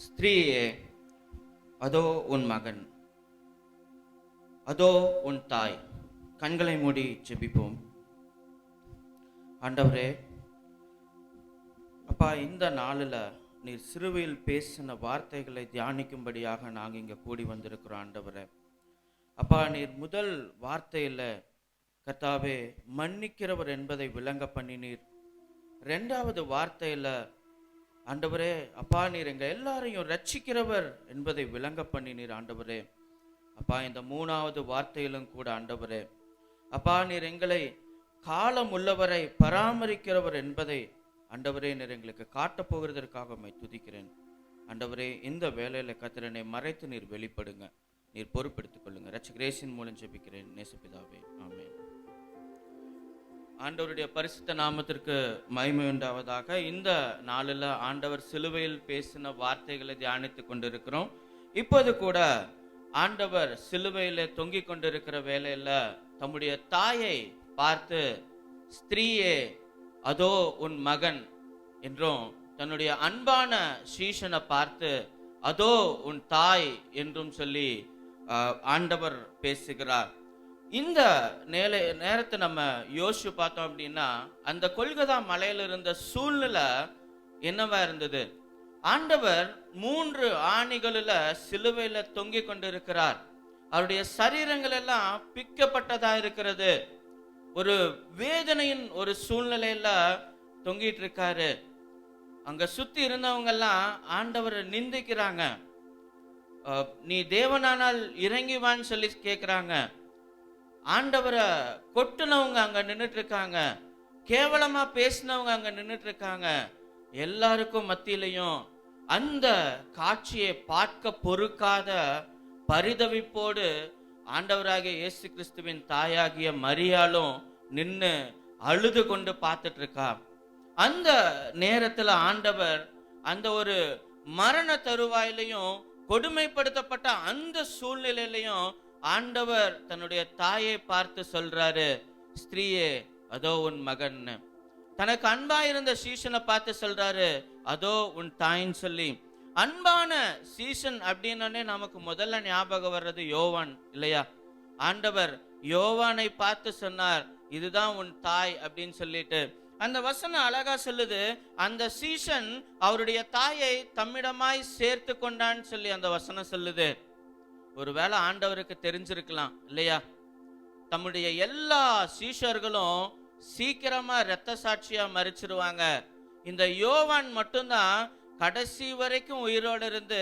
ஸ்திரீயே, அதோ உன் மகன், அதோ உன் தாய். கண்களை மூடி ஜெபிப்போம். ஆண்டவரே, அப்பா, இந்த நாளில் நீர் சிறுவையில் பேசின வார்த்தைகளை தியானிக்கும்படியாக நாங்கள் இங்கே கூடி வந்திருக்கிறோம். ஆண்டவரே, அப்பா, நீர் முதல் வார்த்தையில் கர்த்தாவே மன்னிக்கிறவர் என்பதை விளங்க பண்ணினீர். ரெண்டாவது வார்த்தையில் ஆண்டவரே அப்பா, நீர் எங்கள் எல்லாரையும் ரட்சிக்கிறவர் என்பதை விளங்க பண்ணினீர். ஆண்டவரே அப்பா, இந்த மூணாவது வார்த்தையிலும் கூட ஆண்டவரே அப்பா, நீர் எங்களை காலம் உள்ளவரை பராமரிக்கிறவர் என்பதை ஆண்டவரே நீர் எங்களுக்கு காட்டப் போகிறதற்காக உம்மை துதிக்கிறேன். ஆண்டவரே, இந்த வேலையில் கர்த்தரனை மறைத்து நீர் வெளிப்படுங்க, நீர் பொறுப்பெடுத்துக் கொள்ளுங்க. இரட்சகரேசின் மூலம் ஜெபிக்கிறேன் நேசபிதாவே, ஆமென். ஆண்டவருடைய பரிசுத்த நாமத்திற்கு மகிமை உண்டாவதாக. இந்த நாளில் ஆண்டவர் சிலுவையில் பேசின வார்த்தைகளை தியானித்து கொண்டிருக்கிறோம். இப்போது கூட ஆண்டவர் சிலுவையில் தொங்கிக் கொண்டிருக்கிற வேளையில தம்முடைய தாயை பார்த்து, ஸ்திரீயே, அதோ உன் மகன் என்றும், தன்னுடைய அன்பான சீஷனை பார்த்து அதோ உன் தாய் என்றும் சொல்லி ஆண்டவர் பேசுகிறார். இந்த நேரத்தை நம்ம யோசிச்சு பார்த்தோம் அப்படின்னா, அந்த கொல்கதா மலையில இருந்த சூழ்நிலை என்னவா இருந்தது? ஆண்டவர் 3 ஆணிகளில சிலுவையில தொங்கிக் கொண்டிருக்கிறார். அவருடைய சரீரங்கள் எல்லாம் பிக்கப்பட்டதா இருக்கிறது. ஒரு வேதனையின் ஒரு சூழ்நிலையில தொங்கிட்டு இருக்காரு. அங்க சுத்தி இருந்தவங்க எல்லாம் ஆண்டவரை நிந்திக்கிறாங்க. நீ தேவனானால் இறங்கிவான்னு சொல்லி கேட்கிறாங்க. ஆண்டவரை கொட்டுனவங்க அங்க நின்றுட்டு இருக்காங்க. கேவலமா பேசினவங்க அங்க நின்றுட்டு இருக்காங்க. எல்லாருக்கும் மத்தியிலையும் அந்த காட்சியை பார்க்க பொறுக்காத பரிதவிப்போடு ஆண்டவராகிய இயேசு கிறிஸ்துவின் தாயாகிய மரியாளும் நின்று அழுது கொண்டு பார்த்துட்டு இருக்கா. அந்த நேரத்துல ஆண்டவர் அந்த ஒரு மரண தருவாயிலையும் கொடுமைப்படுத்தப்பட்ட அந்த சூழ்நிலையிலையும் ஆண்டவர் தன்னுடைய தாயை பார்த்து சொல்றாரு, ஸ்திரீயே, அதோ உன் மகன். தனக்கு அன்பா இருந்த சீஷனை பார்த்து சொல்றாரு, அதோ உன் தாயின்னு சொல்லி. அன்பான சீஷன் அப்படின்னே நமக்கு முதல்ல ஞாபகம் வர்றது யோவான் இல்லையா? ஆண்டவர் யோவானை பார்த்து சொன்னார், இதுதான் உன் தாய் அப்படின்னு சொல்லிட்டு. அந்த வசனம் அழகா சொல்லுது, அந்த சீஷன் அவருடைய தாயை தம்மிடமாய் சேர்த்து கொண்டான்னு சொல்லி அந்த வசனம் சொல்லுது. ஒருவேளை ஆண்டவருக்கு தெரிஞ்சிருக்கலாம் இல்லையா, தம்முடைய எல்லா சீஷர்களும் சீக்கிரமா இரத்த சாட்சியா மரிச்சிருவாங்க, இந்த யோவான் மட்டும்தான் கடைசி வரைக்கும் உயிரோடு இருந்து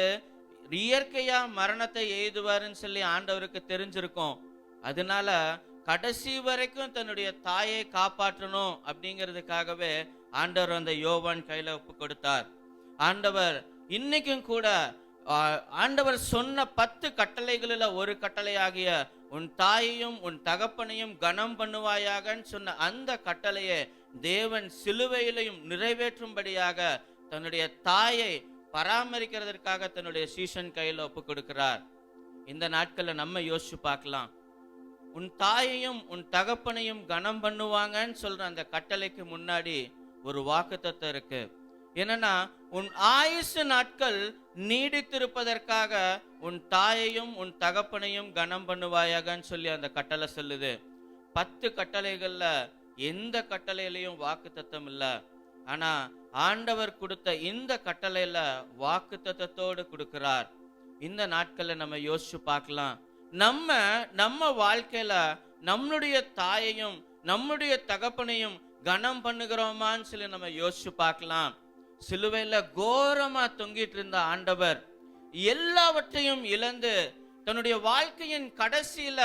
இயற்கையா மரணத்தை எய்துவாருன்னு சொல்லி ஆண்டவருக்கு தெரிஞ்சிருக்கும். அதனால கடைசி வரைக்கும் தன்னுடைய தாயை காப்பாற்றணும் அப்படிங்கிறதுக்காகவே ஆண்டவர் அந்த யோவான் கையில ஒப்பு கொடுத்தார். ஆண்டவர் இன்னைக்கும் கூட ஆண்டவர் சொன்ன 10 கட்டளைகளில் ஒரு கட்டளையாகிய உன் தாயையும் உன் தகப்பனையும் கனம் பண்ணுவாயாகன்னு சொன்ன அந்த கட்டளையை தேவன் சிலுவையிலையும் நிறைவேற்றும்படியாக தன்னுடைய தாயை பராமரிக்கிறதற்காக தன்னுடைய சீஷன் கையில் ஒப்பு கொடுக்கிறார். இந்த நாட்களில் நம்ம யோசிச்சு பார்க்கலாம், உன் தாயையும் உன் தகப்பனையும் கனம் பண்ணுவாங்கன்னு சொல்ற அந்த கட்டளைக்கு முன்னாடி ஒரு வாக்குத்தத்தம் இருக்கு. என்னன்னா, உன் ஆயுசு நாட்கள் நீடித்திருப்பதற்காக உன் தாயையும் உன் தகப்பனையும் கனம் பண்ணுவாயாகன்னு சொல்லி அந்த கட்டளை சொல்லுது. 10 கட்டளைகள்ல எந்த கட்டளையிலையும் வாக்குத்தத்தம் இல்லை. ஆனா ஆண்டவர் கொடுத்த இந்த கட்டளையில வாக்குத்தத்தத்தோடு கொடுக்கிறார். இந்த நாட்கள்ல நம்ம யோசிச்சு பார்க்கலாம், நம்ம வாழ்க்கையில நம்மளுடைய தாயையும் நம்முடைய தகப்பனையும் கனம் பண்ணுகிறோமான்னு சொல்லி நம்ம யோசிச்சு பார்க்கலாம். சிலுவையில கோரமா தொங்கிட்டு இருந்த ஆண்டவர் எல்லாவற்றையும் இழந்து தன்னுடைய வாழ்க்கையின் கடைசியில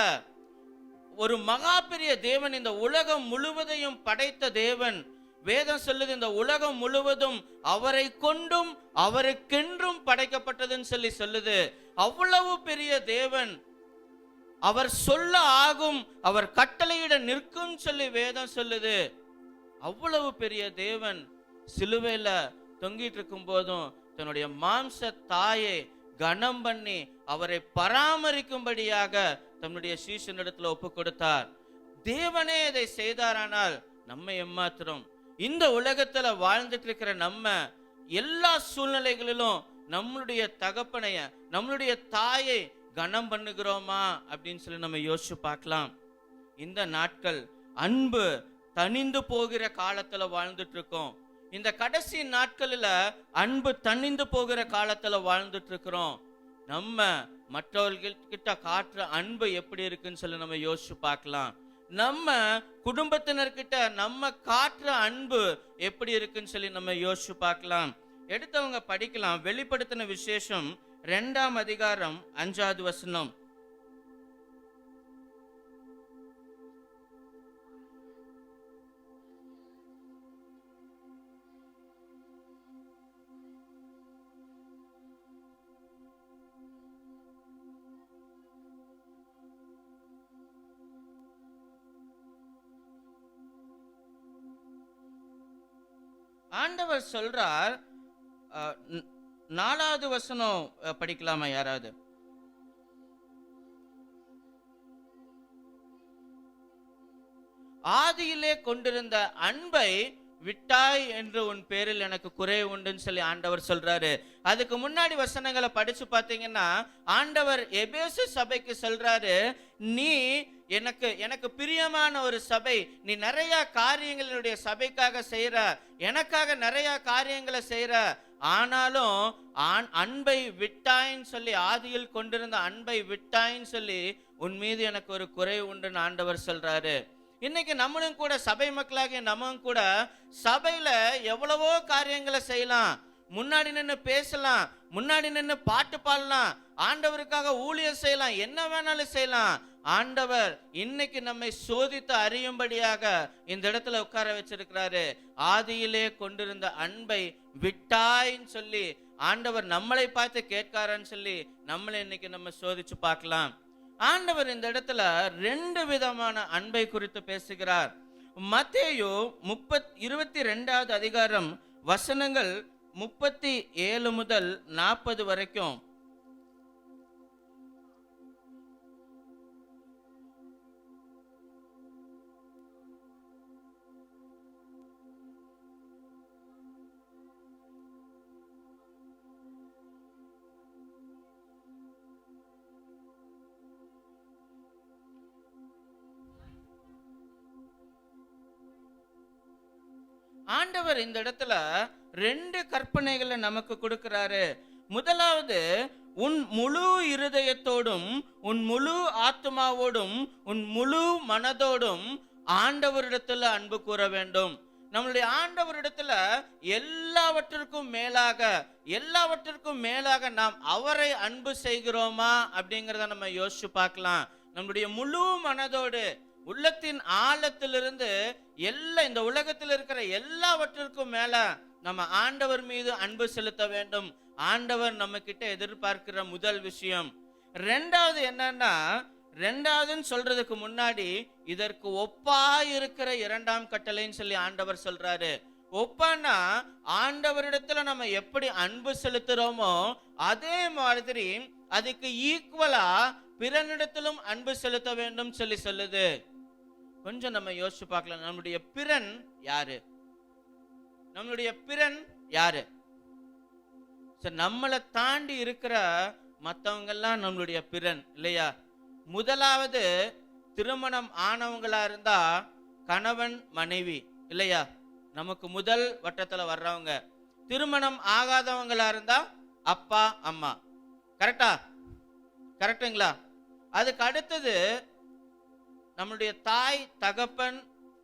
ஒரு மகா பெரிய தேவன், இந்த உலகம் முழுவதையும் படைத்த தேவன், வேதம் சொல்லுது இந்த உலகம் முழுவதும் அவரை கொண்டும் அவருக்கென்றும் படைக்கப்பட்டதுன்னு சொல்லி சொல்லுது. அவ்வளவு பெரிய தேவன், அவர் சொல்ல ஆகும், அவர் கட்டளையிட நிற்கும் சொல்லி வேதம் சொல்லுது. அவ்வளவு பெரிய தேவன் சிலுவையில தொங்கிட்டு இருக்கும் போதும் தன்னுடைய மாம்ச தாயை கனம் பண்ணி அவரை பராமரிக்கும்படியாக தன்னுடைய சீஷனிடத்துல ஒப்பு கொடுத்தார். தேவனே இதை செய்தாரானால் நம்ம எம்மாத்திரம்? இந்த உலகத்துல வாழ்ந்துட்டு இருக்கிற நம்ம எல்லா சூழ்நிலைகளிலும் நம்மளுடைய தகப்பனைய, நம்மளுடைய தாயை கனம் பண்ணுகிறோமா அப்படின்னு சொல்லி நம்ம யோசிச்சு பார்க்கலாம். இந்த நாட்கள் அன்பு தணிந்து போகிற காலத்துல வாழ்ந்துட்டு இருக்கோம். இந்த கடைசி நாட்களில் அன்பு தணிந்து போகிற காலத்துல வாழ்ந்துட்டு இருக்கிறோம். நம்ம மற்றவர்கள்கிட்ட காட்டுற அன்பு எப்படி இருக்குன்னு சொல்லி நம்ம யோசிச்சு பார்க்கலாம். நம்ம குடும்பத்தினர்கிட்ட நம்ம காட்டுற அன்பு எப்படி இருக்குன்னு சொல்லி நம்ம யோசிச்சு பார்க்கலாம். எடுத்தவங்க படிக்கலாம். வெளிப்படுத்தின விசேஷம் 2ஆம் அதிகாரம் 5வது வசனம். ஆண்டவர் சொல்றார், 4வது வசனம் படிக்கலாமா யாராவது? ஆதியிலே கொண்டிருந்த அன்பை விட்டாய் என்று உன் பேரில் எனக்கு குறை உண்டுன்னு சொல்லி ஆண்டவர் சொல்றாரு. அதுக்கு முன்னாடி வசனங்களை படிச்சு பார்த்தீங்கன்னா ஆண்டவர் எபேசு சபைக்கு சொல்றாரு, நீ எனக்கு பிரியமான ஒரு சபை, நீ நிறைய காரியங்கள் என்னுடைய சபைக்காக செய்யற, எனக்காக நிறைய காரியங்களை செய்யற, ஆனாலும் அன்பை விட்டாயின்னு சொல்லி, ஆதியில் கொண்டிருந்த அன்பை விட்டாயின்னு சொல்லி உன் மீது எனக்கு ஒரு குறை உண்டுன்னு ஆண்டவர் சொல்றாரு. இன்னைக்கு நம்மளும் கூட சபை மக்களாகிய நம்மளும் கூட சபையில எவ்வளவோ காரியங்களை செய்யலாம். முன்னாடி நின்று பேசலாம், முன்னாடி நின்று பாட்டு பாடலாம், ஆண்டவருக்காக ஊழியம் செய்யலாம், என்ன வேணாலும் செய்யலாம். ஆண்டவர் இன்னைக்கு நம்மை சோதித்து அறியும்படியாக இந்த இடத்துல உட்கார வச்சிருக்கிறாரு. ஆதியிலே கொண்டிருந்த அன்பை விட்டாயின்னு சொல்லி ஆண்டவர் நம்மளை பார்த்து கேட்காரன்னு சொல்லி நம்மளை இன்னைக்கு நம்ம சோதிச்சு பார்க்கலாம். ஆண்டவர் இந்த இடத்துல 2 விதமான அன்பை குறித்து பேசுகிறார். மத்தேயு 22வது அதிகாரம் வசனங்கள் 37 முதல் 40 வரைக்கும். ஆண்டவர் இந்த இடத்துல 2 கற்பனைகளை நமக்கு கொடுக்கிறாரு. முதலாவது, உன் முழு இருதயத்தோடும், உன் முழு ஆத்மாவோடும், உன் முழு மனதோடும் ஆண்டவரிடத்துல அன்பு கூற வேண்டும். நம்மளுடைய ஆண்டவரிடத்துல எல்லாவற்றிற்கும் மேலாக நாம் அவரை அன்பு செய்கிறோமா அப்படிங்கிறத நம்ம யோசிச்சு பார்க்கலாம். நம்முடைய முழு மனதோடு, உள்ளத்தின் ஆழத்திலிருந்து இந்த உலகத்தில் இருக்கிற எல்லாவற்றிற்கும் மேல நம்ம ஆண்டவர் மீது அன்பு செலுத்த வேண்டும். ஆண்டவர் நம்ம கிட்ட எதிர்பார்க்கிற முதல் விஷயம். 2வது என்னன்னா, 2வதுன்னு சொல்றதுக்கு முன்னாடி இதற்கு ஒப்பா இருக்கிற 2ஆம் கட்டளைன்னு சொல்லி ஆண்டவர் சொல்றாரு. ஒப்பானா ஆண்டவரிடத்துல நம்ம எப்படி அன்பு செலுத்துறோமோ அதே மாதிரி அதுக்கு ஈக்குவலா பிறனிடத்திலும் அன்பு செலுத்த வேண்டும் சொல்லி சொல்லுது. கொஞ்சம் நம்ம யோசிச்சு பார்க்கலாம். நம்மளுடைய பிறன் யாரு? நம்மளை தாண்டி இருக்கிற மற்றவங்க எல்லாம் நம்மளுடைய பிறன் இல்லையா? முதலாவது, திருமணம் ஆனவங்களா இருந்தா கணவன் மனைவி இல்லையா, நமக்கு முதல் வட்டத்துல வர்றவங்க. திருமணம் ஆகாதவங்களா இருந்தா அப்பா அம்மா. கரெக்டுங்களா? அதுக்கு அடுத்தது நம்மளுடைய தாய் தகப்பன்,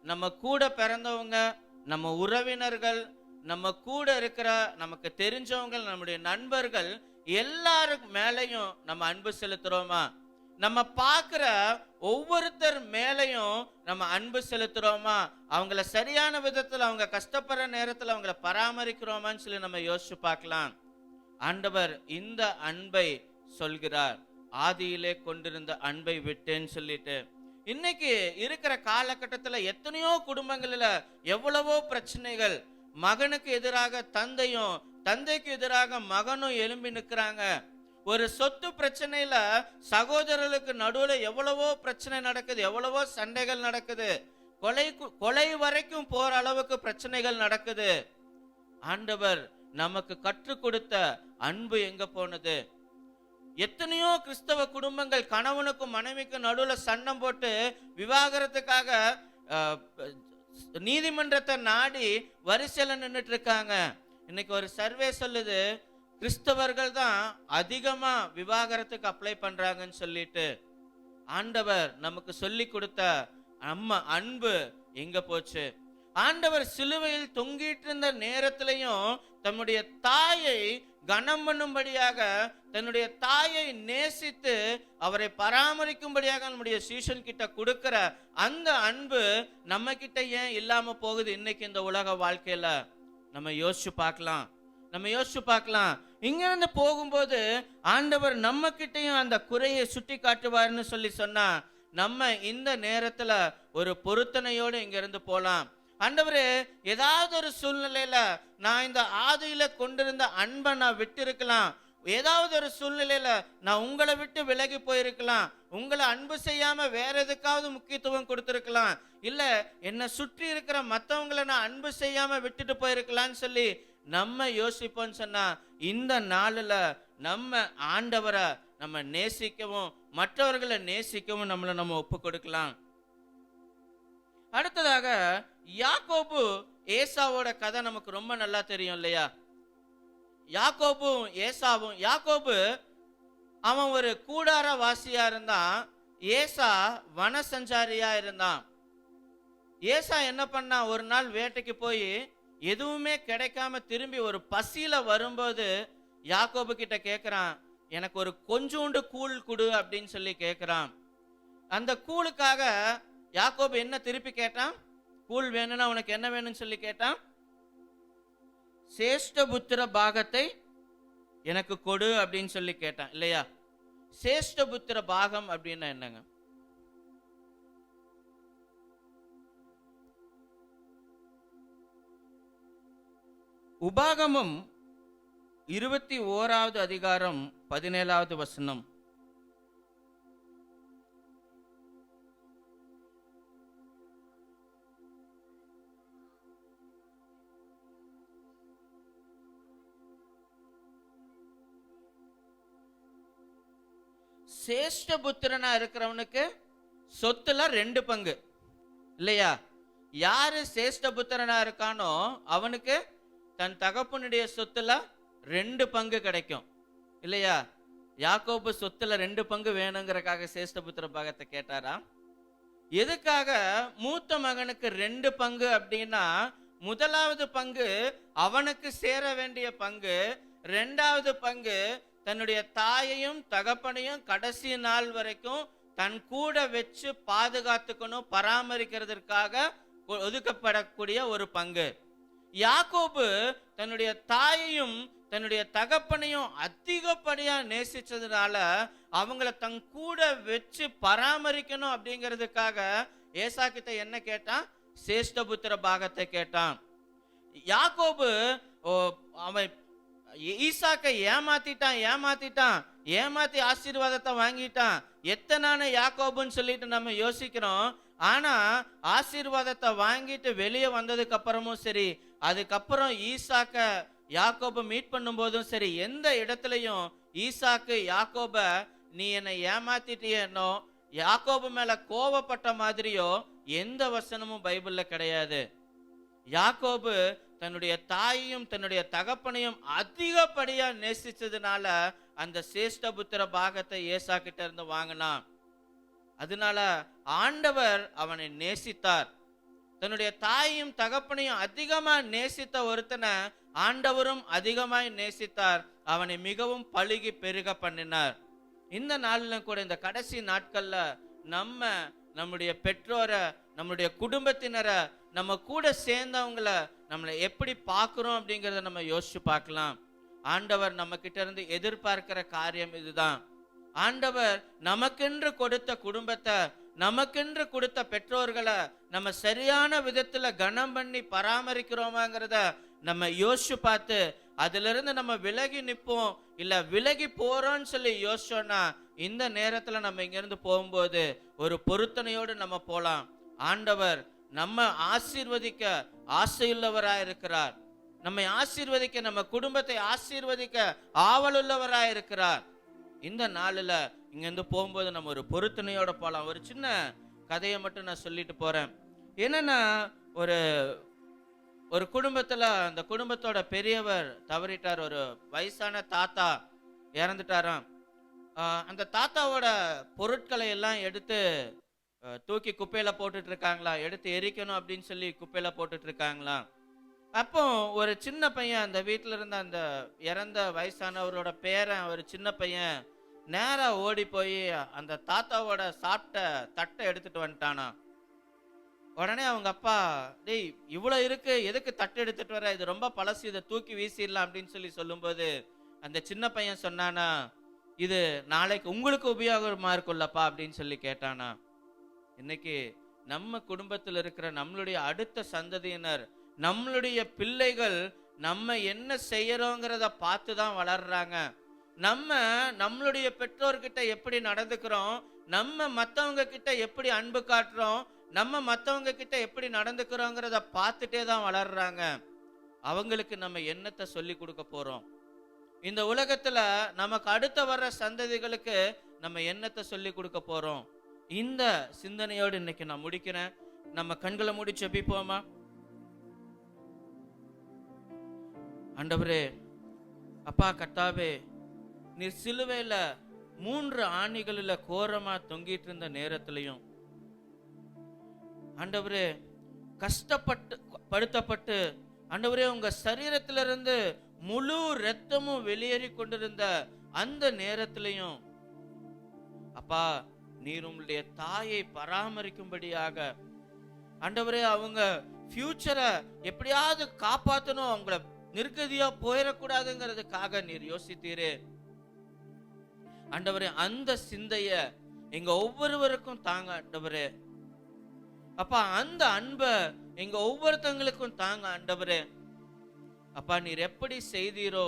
நம்ம கூட பிறந்தவங்க, நம்ம உறவினர்கள், நம்ம கூட இருக்கிற நமக்கு தெரிஞ்சவங்க, நம்முடைய நண்பர்கள், எல்லாரும் மேலையும் நம்ம அன்பு செலுத்துறோமா? நம்ம பார்க்கிற ஒவ்வொருத்தர் மேலையும் நம்ம அன்பு செலுத்துறோமா? அவங்கள சரியான விதத்துல, அவங்க கஷ்டப்படுற நேரத்துல அவங்கள பராமரிக்கிறோமான்னு சொல்லி நம்ம யோசிச்சு பார்க்கலாம். ஆண்டவர் இந்த அன்பை சொல்கிறார், ஆதியிலே கொண்டிருந்த அன்பை விட்டேன்னு சொல்லிட்டு. இன்னைக்கு இருக்கிற காலகட்டத்துல எத்தனையோ குடும்பங்களில் எவ்வளவோ பிரச்சனைகள். மகனுக்கு எதிராக தந்தையும், தந்தைக்கு எதிராக மகனும் எழும்பி நிற்கிறாங்க. ஒரு சொத்து பிரச்சனையில சகோதரர்களுக்கு நடுவுல எவ்வளவோ பிரச்சனை நடக்குது, எவ்வளவோ சண்டைகள் நடக்குது, கொலை வரைக்கும் போற அளவுக்கு பிரச்சனைகள் நடக்குது. ஆண்டவர் நமக்கு கற்றுக் கொடுத்த அன்பு எங்க போனது? எத்தனையோ கிறிஸ்தவ குடும்பங்கள் கணவனுக்கும் மனைவிக்கும் நடுவுல சண்டம் போட்டு விவாகரத்துக்காக அஹ், நீதிமன்றத்தை நாடி வரிசையில நின்றுட்டு இருக்காங்க. இன்னைக்கு ஒரு சர்வே சொல்லுது, கிறிஸ்தவர்கள் தான் அதிகமா விவாகரத்துக்கு அப்ளை பண்றாங்கன்னு சொல்லிட்டு. ஆண்டவர் நமக்கு சொல்லி கொடுத்த அன்பு எங்க போச்சு? ஆண்டவர் சிலுவையில் தொங்கிட்டு இருந்த நேரத்திலையும் தன்னுடைய தாயை கனம் பண்ணும்படியாக, தன்னுடைய தாயை நேசித்து அவரை பராமரிக்கும்படியாக நம்முடைய சீஷன் கிட்ட கொடுக்கிற அந்த அன்பு நம்ம கிட்ட ஏன் இல்லாம போகுது இன்னைக்கு இந்த உலக வாழ்க்கையில? நம்ம யோசிச்சு பார்க்கலாம். இங்க இருந்து போகும்போது ஆண்டவர் நம்ம கிட்டையும் அந்த குறையை சுட்டி காட்டுவார்னு சொல்லி சொன்னா, நம்ம இந்த நேரத்துல ஒரு பொருத்தனையோடு இங்க இருந்து போலாம். ஆண்டவரே, ஏதாவது ஒரு சூழ்நிலையில நான் இந்த ஆதியில கொண்டிருந்த அன்பை நான் விட்டு இருக்கலாம். ஏதாவது ஒரு சூழ்நிலையில நான் உங்களை விட்டு விலகி போயிருக்கலாம். உங்களை அன்பு செய்யாம வேற எதுக்காவது முக்கியத்துவம் கொடுத்திருக்கலாம். இல்ல என்னை சுற்றி இருக்கிற மற்றவங்களை நான் அன்பு செய்யாம விட்டுட்டு போயிருக்கலாம்னு சொல்லி நம்ம யோசிப்போம்னு சொன்னா, இந்த நாளில் நம்ம ஆண்டவரை நம்ம நேசிக்கவும் மற்றவர்களை நேசிக்கவும் நம்ம ஒப்பு கொடுக்கலாம். அடுத்ததாக யாக்கோபு ஏசாவோட கதை நமக்கு ரொம்ப நல்லா தெரியும் இல்லையா? யாக்கோபும் ஏசாவும், யாக்கோபு அவன் ஒரு கூடார வாசியா இருந்தான், ஏசா வன சஞ்சாரியா இருந்தான். ஏசா என்ன பண்ணா, ஒரு நாள் வேட்டைக்கு போய் எதுவுமே கிடைக்காம திரும்பி ஒரு பசியில வரும்போது யாக்கோபு கிட்ட கேட்கிறான், எனக்கு ஒரு கொஞ்சோண்டு கூழ் கொடு அப்படின்னு சொல்லி கேட்கிறான். அந்த கூழுக்காக யாக்கோபு என்ன திருப்பி கேட்டான்? கூழ் வேணும்னா உனக்கு என்ன வேணும்னு சொல்லி கேட்டான், சேஷ்டபுத்திர பாகத்தை எனக்கு கொடு அப்படின்னு சொல்லி கேட்டான் இல்லையா? சேஷ்டபுத்திர பாகம் அப்படின்னா என்னங்க? உபாகமம் 21வது அதிகாரம் 17வது வசனம். சேஷ்டபுத்திரனா இருக்கிறவனுக்கு சொத்துல 2 பங்கு இல்லையா? யாரு சேஷ்டபுத்திரனா இருக்கானோ அவனுக்கு தன் தகப்பனுடைய சொத்துல 2 பங்கு கிடைக்கும் இல்லையா? யாக்கோபு சொத்துல 2 பங்கு வேணுங்கிறக்காக சேஷ்டபுத்திர பாகத்தை கேட்டாரா? எதுக்காக? மூத்த மகனுக்கு 2 பங்கு அப்படின்னா, முதலாவது பங்கு அவனுக்கு சேர வேண்டிய பங்கு, 2வது பங்கு தன்னுடைய தாயையும் தகப்பனையும் கடைசி நாள் வரைக்கும் தன் கூட வச்சு பாதுகாத்துக்கணும், பராமரிக்கிறதுக்காக ஒதுக்கப்படக்கூடிய ஒரு பங்கு. யாக்கோபு தன்னுடைய தாயையும் தன்னுடைய தகப்பனையும் அதிகப்படியா நேசிச்சதுனால அவங்கள தன் கூட வச்சு பராமரிக்கணும் அப்படிங்கிறதுக்காக ஏசா கிட்ட என்ன கேட்டான்? சேஷ்டபுத்திர பாகத்தை கேட்டான். யாக்கோபு அவன் ஈசாக்கை ஏமாத்தி ஆசீர்வாதத்தை வாங்கிட்டான். எத்தனான யாக்கோபுன்னு சொல்லிட்டு நம்ம யோசிக்கிறோம். ஆனா ஆசீர்வாதத்தை வாங்கிட்டு வெளியே வந்ததுக்கு அப்புறமும் சரி, அதுக்கப்புறம் ஈசாக்க யாக்கோபை மீட் பண்ணும் போதும் சரி, எந்த இடத்துலையும் ஈசாக்கு யாக்கோப நீ என்னை ஏமாத்திட்டியோ, யாக்கோபு மேல கோபப்பட்ட மாதிரியோ எந்த வசனமும் பைபிள்ல கிடையாது. யாக்கோபு தன்னுடைய தாயையும் தன்னுடைய தகப்பனையும் அதிகப்படியா நேசிச்சதுனால அந்த சேஷ்டபுத்திர பாகத்தை ஏசா கிட்ட இருந்து வாங்கினான். அதனால ஆண்டவர் அவனை நேசித்தார். தன்னுடைய தாயையும் தகப்பனையும் அதிகமா நேசித்த ஒருத்தனை ஆண்டவரும் அதிகமாய் நேசித்தார். அவனை மிகவும் பழுகி பெருக பண்ணினார். இந்த நாளிலும் கூட, இந்த கடைசி நாட்கள்ல நம்முடைய பெற்றோரை, நம்முடைய குடும்பத்தினரை, நம்ம கூட சேர்ந்தவங்கள நம்மளை எப்படி பார்க்கிறோம் அப்படிங்கிறத நம்ம யோசிச்சு பார்க்கலாம். ஆண்டவர் நம்ம கிட்ட இருந்து எதிர்பார்க்கிற காரியம் இதுதான். ஆண்டவர் நமக்கென்று கொடுத்த குடும்பத்தை, நமக்கென்று கொடுத்த பெற்றோர்களை நம்ம சரியான விதத்துல கனம் பண்ணி பராமரிக்கிறோமாங்கிறத நம்ம யோசிச்சு பார்த்து அதுல இருந்து நம்ம விலகி நிற்போம், இல்ல விலகி போறோம்னு சொல்லி யோசிச்சோம்னா இந்த நேரத்துல நம்ம இங்க இருந்து போகும்போது ஒரு பொருத்தனையோடு நம்ம போலாம். ஆண்டவர் நம்ம ஆசீர்வதிக்க ஆசையுள்ளவராய் இருக்கிறார். நம்மை ஆசீர்வதிக்க, நம்ம குடும்பத்தை ஆசீர்வதிக்க ஆவலுள்ளவராய் இருக்கிறார். இந்த நாளில் இங்கேருந்து போகும்போது நம்ம ஒரு பொருத்தனையோட போகலாம். ஒரு சின்ன கதையை மட்டும் நான் சொல்லிட்டு போறேன். என்னன்னா, ஒரு ஒரு குடும்பத்துல அந்த குடும்பத்தோட பெரியவர் தவறிட்டார். ஒரு வயசான தாத்தா இறந்துட்டாராம். அந்த தாத்தாவோட பொருட்களை எல்லாம் எடுத்து தூக்கி குப்பையில போட்டுட்டு இருக்காங்களாம். எடுத்து எரிக்கணும் அப்படின்னு சொல்லி குப்பையில போட்டுட்டு இருக்காங்களாம். அப்போ ஒரு சின்ன பையன், அந்த வீட்டில் இருந்த அந்த இறந்த வயசானவரோட பேரன், ஒரு சின்ன பையன் நேரா ஓடி போய் அந்த தாத்தாவோட சாப்பிட்ட தட்டை எடுத்துட்டு வந்துட்டானா. உடனே அவங்க அப்பா, டேய் இவ்வளோ இருக்கு, எதுக்கு தட்டு எடுத்துட்டு வர, இது ரொம்ப பழசு, இதை தூக்கி வீசிடலாம் அப்படின்னு சொல்லும்போது அந்த சின்ன பையன் சொன்னானா, இது நாளைக்கு உங்களுக்கு உபயோகமா இருக்கும்லப்பா அப்படின்னு சொல்லி கேட்டானா. இன்னைக்கு நம்ம குடும்பத்தில் இருக்கிற நம்மளுடைய அடுத்த சந்ததியினர், நம்மளுடைய பிள்ளைகள் நம்ம என்ன செய்யறோங்கிறத பார்த்து தான் வளர்றாங்க. நம்ம நம்மளுடைய பெற்றோர்கிட்ட எப்படி நடந்துக்கிறோம், நம்ம மற்றவங்க கிட்ட எப்படி அன்பு காட்டுறோம், நம்ம மற்றவங்க கிட்ட எப்படி நடந்துக்கிறோங்கிறத பார்த்துட்டே தான் வளர்றாங்க. அவங்களுக்கு நம்ம என்னத்தை சொல்லி கொடுக்க போறோம்? இந்த உலகத்துல நமக்கு அடுத்த வர்ற சந்ததிகளுக்கு நம்ம என்னத்தை சொல்லி கொடுக்க போறோம்? இந்த சிந்தனையோடு இன்னைக்கு நான் முடிக்கிறேன். நம்ம கண்களை மூடி ஜெபிப்போமா? ஆண்டவரே, அப்பா கர்த்தாவே, நீர் சிலுவையில 3 ஆணிகளில் கோரமா தொங்கிட்டு இருந்த நேரத்திலையும் ஆண்டவரே, கஷ்டப்பட்டு படுத்தப்பட்டு ஆண்டவரே உங்க சரீரத்திலிருந்து முழு இரத்தமும் வெளியேறி கொண்டிருந்த அந்த நேரத்திலையும் அப்பா, நீர் உங்களுடைய தாயை பராமரிக்கும்படியாக ஆண்டவரே அவங்க ஃபியூச்சரை எப்படியாவது காப்பாற்றணும், அவங்கள நிர்கதியா போயிடக்கூடாதுங்கிறதுக்காக நீர் யோசித்தீரே ஆண்டவரே. அந்த சிந்தைய எங்க ஒவ்வொருவருக்கும் தாங்க ஆண்டவரே. அப்பா, அந்த அன்பை எங்க ஒவ்வொருத்தங்களுக்கும் தாங்க ஆண்டவரே. அப்பா, நீர் எப்படி செய்தீரோ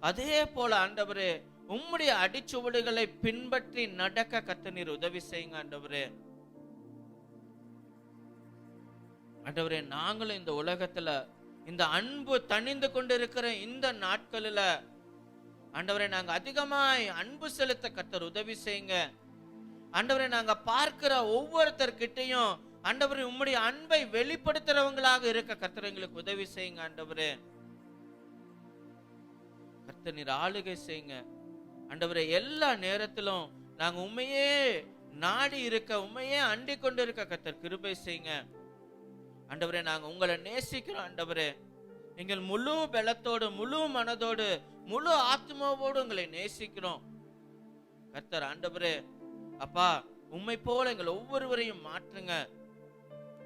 அதே போல ஆண்டவரே உம்முடைய அடிச்சுவடுகளை பின்பற்றி நடக்க கர்த்தர் நீர் உதவி செய்யுங்க ஆண்டவரே. ஆண்டவரே, நாங்களும் இந்த உலகத்துல இந்த அன்பு தணிந்து கொண்டிருக்கிற இந்த நாட்களில ஆண்டவரே நாங்க அதிகமாய் அன்பு செலுத்த கர்த்தர் உதவி செய்யுங்க ஆண்டவரே. நாங்க பார்க்கிற ஒவ்வொருத்தர்கிட்டையும் ஆண்டவரே உம்முடைய அன்பை வெளிப்படுத்துறவங்களாக இருக்க கர்த்தர் எங்களுக்கு உதவி செய்யுங்க ஆண்டவரே. கர்த்தர் நீர் ஆளுகை செய்யுங்க ஆண்டவரே. எல்லா நேரத்திலும் நாங்க உண்மையே நாடி இருக்க, உண்மையே அண்டி கொண்டு இருக்க கர்த்தர் கிருபை செய்யுங்க ஆண்டவரே. நாங்க உங்களை நேசிக்கிறோம் ஆண்டவரே. எங்கள் முழு பலத்தோடு, முழு மனதோடு, முழு ஆத்மாவோடு உங்களை நேசிக்கிறோம் கர்த்தர் ஆண்டவரே. அப்பா, உம்மை போல எங்கள் ஒவ்வொருவரையும் மாற்றுங்க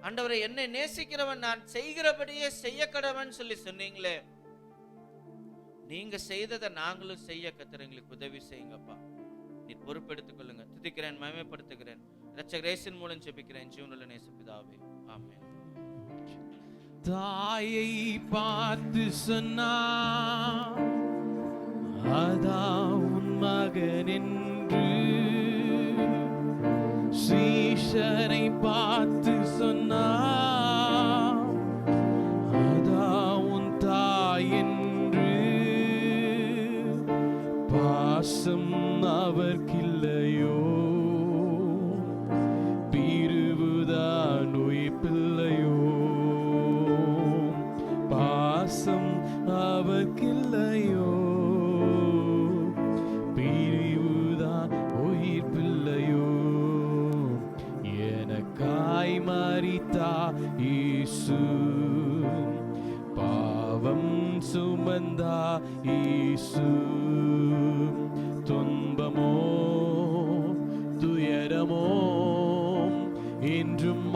ஆண்டவரே. என்னை நேசிக்கிறவன் நான் செய்கிறபடியே செய்ய கடவன் சொல்லி சொன்னீங்களே, நீங்க செய்ததை நாங்களும் செய்ய கர்த்தர் எங்களுக்கு உதவி செய்யுங்கப்பா. நீ பொறுப்பெடுத்துக் கொள்ளுங்க. துதிக்கிறேன், மகிமைப்படுத்துகிறேன். இரட்சகர் இயேசுவின் மூலம் ஜெபிக்கிறேன் ஜீவனுள்ள நேசபிதாவே, ஆமென். தாயை பார்த்து சொன்னார், அதான் உன் மகன் என்று. சீஷரை பார்த்து சொன்னார், அதான் உன் தாய் என்று. பாசம் அவர்க்கில்லையோ, பிரிவுதான் உயிர்ப்பில்லையோ. பாசம் அவர்க்கில்லையோ, பிரிவுதான் உயிர்ப்பில்லையோ. எனக்காய் மரித்தார் இயேசு, பாவம் சுமந்தார் இயேசு. துன்பமோ துயரமோ என்றும்